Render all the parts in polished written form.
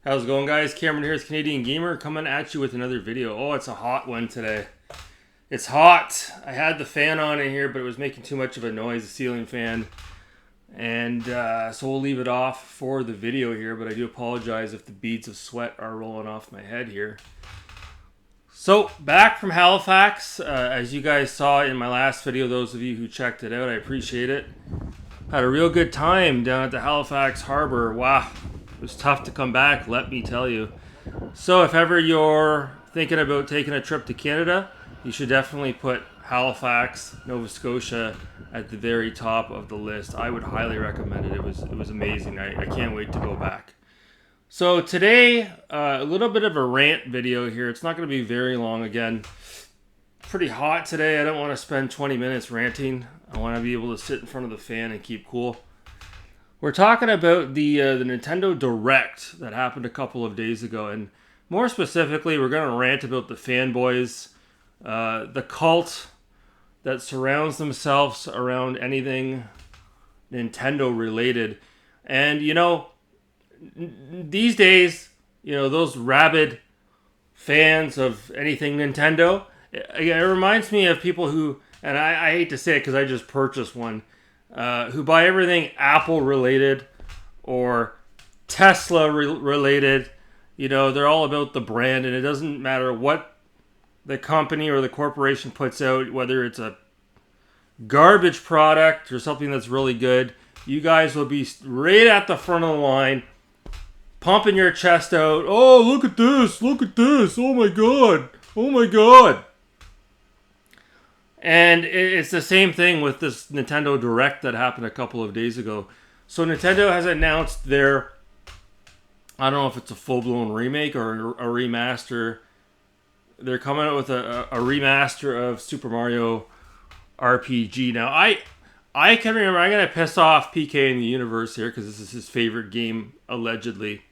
How's it going, guys? Cameron here, Canadian Gamer, coming at you with another video. Oh, it's a hot one today. It's hot. I had the fan on in here, but it was making too much of a noise, the ceiling fan. And so we'll leave it off for the video here, but I do apologize if the beads of sweat are rolling off my head here. So, back from Halifax. As you guys saw in my last video, those of you who checked it out, I appreciate it. Had a real good time down at the Halifax Harbor. Wow. It was tough to come back, let me tell you. So if ever you're thinking about taking a trip to Canada, you should definitely put Halifax, Nova Scotia at the very top of the list. I would highly recommend it. It was amazing. I can't wait to go back. So today, a little bit of a rant video here. It's not going to be very long again. Pretty hot today. I don't want to spend 20 minutes ranting. I want to be able to sit in front of the fan and keep cool. We're talking about the Nintendo Direct that happened a couple of days ago, and more specifically, we're going to rant about the fanboys, the cult that surrounds themselves around anything Nintendo related. And, these days, those rabid fans of anything Nintendo, it reminds me of people who, and I hate to say it because I just purchased one, who buy everything Apple related or Tesla related. They're all about the brand, and it doesn't matter what the company or the corporation puts out, whether it's a garbage product or something that's really good. You guys will be right at the front of the line, pumping your chest out. Oh, look at this! Look at this! Oh my god! Oh my god! And it's the same thing with this Nintendo Direct that happened a couple of days ago. So Nintendo has announced their, I don't know if it's a full-blown remake or a remaster. They're coming out with a remaster of Super Mario RPG. Now, I can remember, I'm going to piss off PK in the universe here because this is his favorite game, allegedly.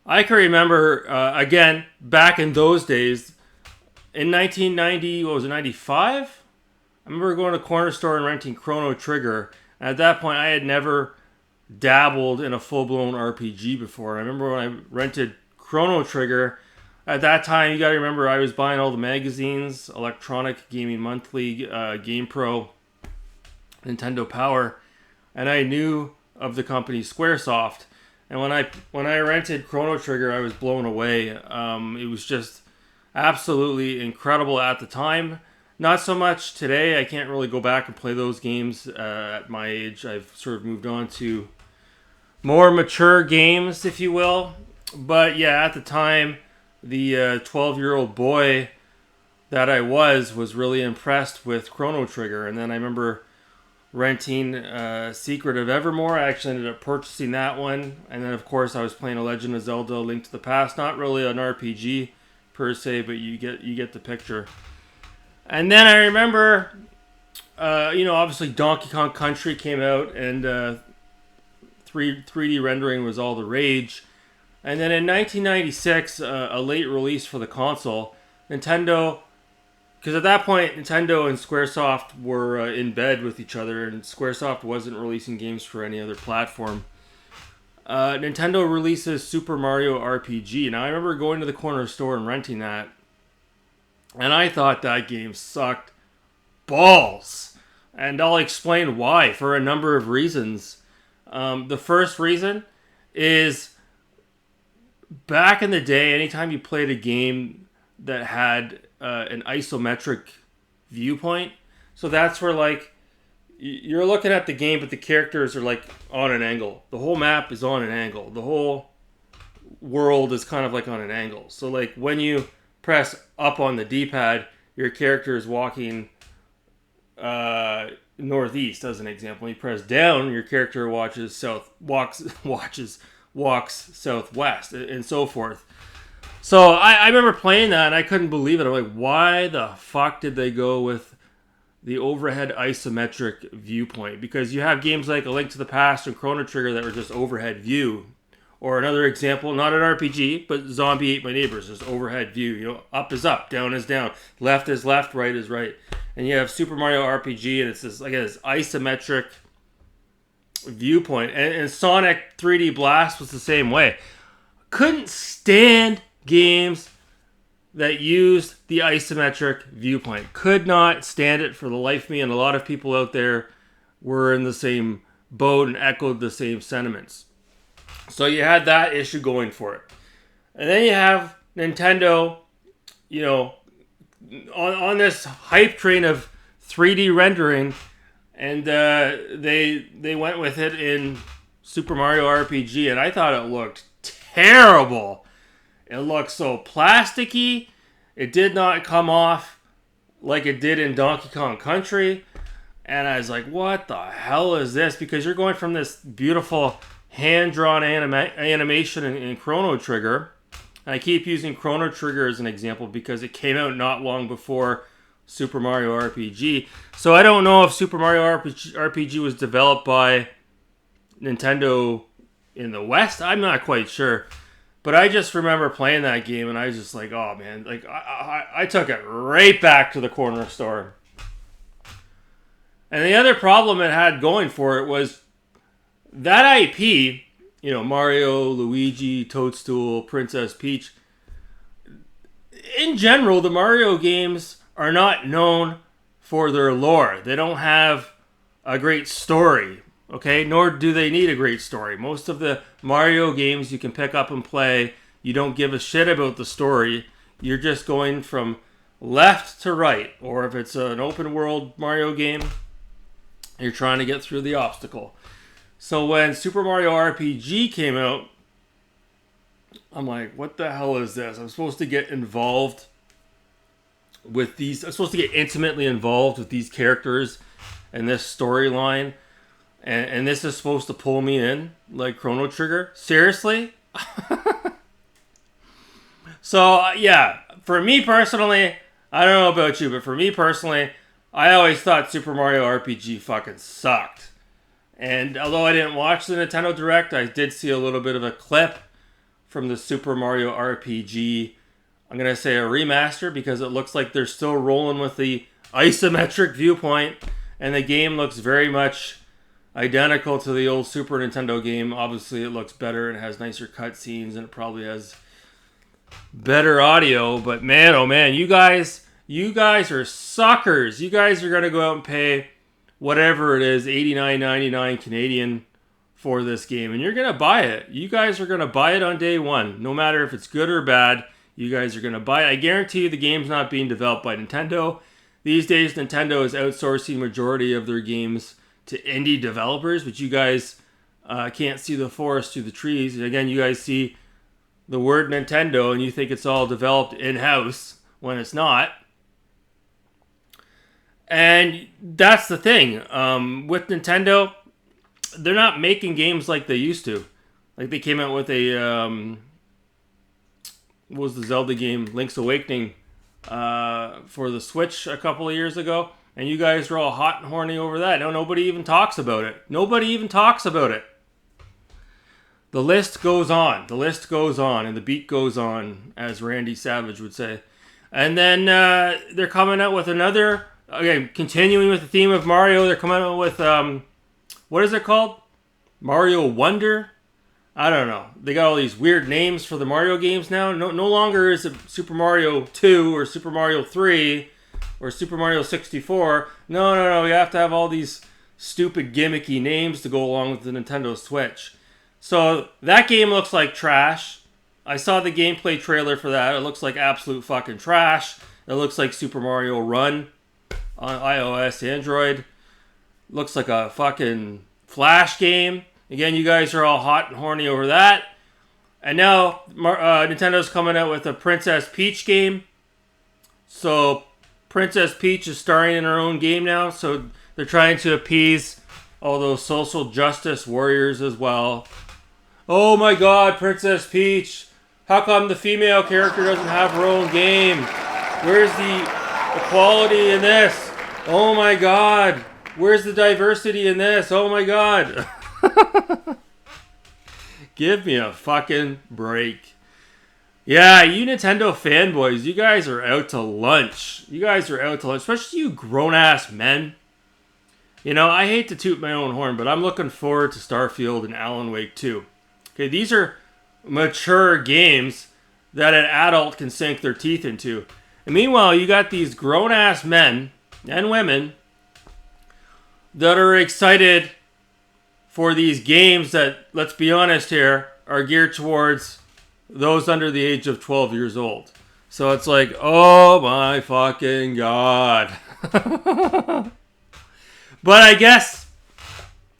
I can remember, again, back in those days, in 1990, what was it, 95? I remember going to a corner store and renting Chrono Trigger. And at that point, I had never dabbled in a full-blown RPG before. I remember when I rented Chrono Trigger, at that time, you got to remember, I was buying all the magazines, Electronic Gaming Monthly, GamePro, Nintendo Power, and I knew of the company Squaresoft. And when I rented Chrono Trigger, I was blown away. It was just absolutely incredible at the time. Not so much today. I can't really go back and play those games at my age. I've sort of moved on to more mature games, if you will. But yeah, at the time, the 12-year-old boy that I was really impressed with Chrono Trigger. And then I remember renting Secret of Evermore. I actually ended up purchasing that one. And then, of course, I was playing A Legend of Zelda: Link to the Past. Not really an RPG per se, but you get the picture. And then I remember, obviously Donkey Kong Country came out, and 3D rendering was all the rage. And then in 1996, a late release for the console, Nintendo, because at that point Nintendo and Squaresoft were in bed with each other, and Squaresoft wasn't releasing games for any other platform. Nintendo releases Super Mario RPG. Now, I remember going to the corner store and renting that, and I thought that game sucked balls. And I'll explain why, for a number of reasons. The first reason is, back in the day, anytime you played a game that had an isometric viewpoint, so that's where, like, you're looking at the game, but the characters are like on an angle. The whole map is on an angle. The whole world is kind of like on an angle. So like when you press up on the D-pad, your character is walking northeast, as an example. When you press down, your character walks southwest, and so forth. So I remember playing that, and I couldn't believe it. I'm like, why the fuck did they go with the overhead isometric viewpoint? Because you have games like A Link to the Past and Chrono Trigger that were just overhead view. Or another example, not an RPG, but Zombie Ate My Neighbors, just overhead view. Up is up, down is down, left is left, right is right. And you have Super Mario RPG, and it's this, like, this isometric viewpoint. And Sonic 3D Blast was the same way. Couldn't stand games that used the isometric viewpoint. Could not stand it for the life of me, and a lot of people out there were in the same boat and echoed the same sentiments. So you had that issue going for it. And then you have Nintendo, you know, on this hype train of 3D rendering, and they went with it in Super Mario RPG, and I thought it looked terrible. It looked so plasticky. It did not come off like it did in Donkey Kong Country. And I was like, what the hell is this? Because you're going from this beautiful hand-drawn animation in Chrono Trigger. And I keep using Chrono Trigger as an example because it came out not long before Super Mario RPG. So I don't know if Super Mario RPG was developed by Nintendo in the West. I'm not quite sure. But I just remember playing that game and I was just like, oh man, like I took it right back to the corner store. And the other problem it had going for it was that IP, you know, Mario, Luigi, Toadstool, Princess Peach. In general, the Mario games are not known for their lore. They don't have a great story, okay? Nor do they need a great story. Most of the Mario games you can pick up and play, you don't give a shit about the story. You're just going from left to right. Or if it's an open world Mario game, you're trying to get through the obstacle. So when Super Mario RPG came out, I'm like, what the hell is this? I'm supposed to get involved with these. I'm supposed to get intimately involved with these characters and this storyline. And this is supposed to pull me in like Chrono Trigger? Seriously? So, yeah. For me personally, I don't know about you, but for me personally, I always thought Super Mario RPG fucking sucked. And although I didn't watch the Nintendo Direct, I did see a little bit of a clip from the Super Mario RPG. I'm going to say a remaster because it looks like they're still rolling with the isometric viewpoint. And the game looks very much identical to the old Super Nintendo game. Obviously, it looks better and has nicer cutscenes and it probably has better audio. But man, oh man, you guys are suckers. You guys are going to go out and pay whatever it is, $89.99 Canadian for this game. And you're going to buy it. You guys are going to buy it on day one. No matter if it's good or bad, you guys are going to buy it. I guarantee you the game's not being developed by Nintendo. These days, Nintendo is outsourcing majority of their games to indie developers, but you guys can't see the forest through the trees. And again, you guys see the word Nintendo and you think it's all developed in-house when it's not. And that's the thing. With Nintendo, they're not making games like they used to. Like they came out with a... what was the Zelda game? Link's Awakening for the Switch a couple of years ago. And you guys are all hot and horny over that. No, nobody even talks about it. Nobody even talks about it. The list goes on. The list goes on. And the beat goes on, as Randy Savage would say. And then they're coming out with another... Okay, continuing with the theme of Mario, they're coming out with... what is it called? Mario Wonder? I don't know. They got all these weird names for the Mario games now. No longer is it Super Mario 2 or Super Mario 3... or Super Mario 64. No. You have to have all these stupid gimmicky names to go along with the Nintendo Switch. So that game looks like trash. I saw the gameplay trailer for that. It looks like absolute fucking trash. It looks like Super Mario Run on iOS, Android. Looks like a fucking Flash game. Again, you guys are all hot and horny over that. And now Nintendo's coming out with a Princess Peach game. So Princess Peach is starring in her own game now, so they're trying to appease all those social justice warriors as well. Oh my god, Princess Peach! How come the female character doesn't have her own game? Where's the equality in this? Oh my god! Where's the diversity in this? Oh my god! Give me a fucking break. Yeah, you Nintendo fanboys, you guys are out to lunch. You guys are out to lunch, especially you grown-ass men. You know, I hate to toot my own horn, but I'm looking forward to Starfield and Alan Wake 2. Okay, these are mature games that an adult can sink their teeth into. And meanwhile, you got these grown-ass men and women that are excited for these games that, let's be honest here, are geared towards those under the age of 12 years old. So it's like, oh my fucking god. But I guess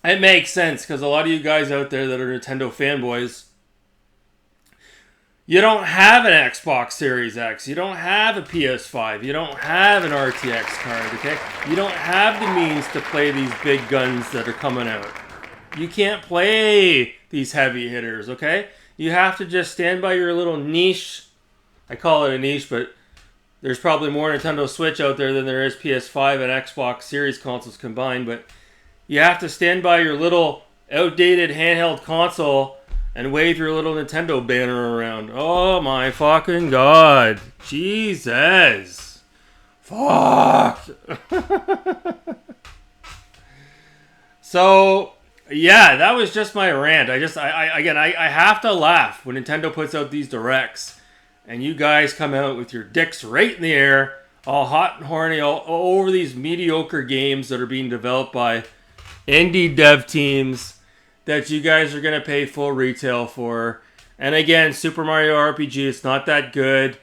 it makes sense because a lot of you guys out there that are Nintendo fanboys, you don't have an Xbox Series X, you don't have a PS5, you don't have an RTX card, okay? You don't have the means to play these big guns that are coming out. You can't play these heavy hitters, okay? You have to just stand by your little niche. I call it a niche, but there's probably more Nintendo Switch out there than there is PS5 and Xbox Series consoles combined, but you have to stand by your little outdated handheld console and wave your little Nintendo banner around. Oh my fucking god. Jesus. Fuck. So, yeah, that was just my rant. I have to laugh when Nintendo puts out these directs. And you guys come out with your dicks right in the air, all hot and horny, all over these mediocre games that are being developed by indie dev teams that you guys are going to pay full retail for. And again, Super Mario RPG, it's not that good.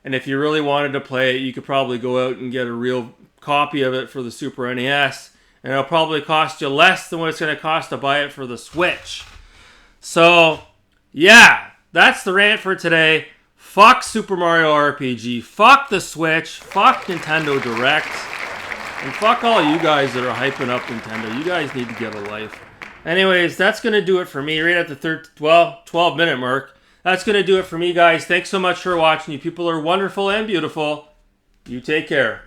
And if you really wanted to play it, you could probably go out and get a real copy of it for the Super NES. And it'll probably cost you less than what it's going to cost to buy it for the Switch. So, yeah, that's the rant for today. Fuck Super Mario RPG, fuck the Switch, fuck Nintendo Direct, and fuck all you guys that are hyping up Nintendo. You guys need to get a life. Anyways, that's going to do it for me right at the 12-minute mark. That's going to do it for me, guys. Thanks so much for watching. You people are wonderful and beautiful. You take care.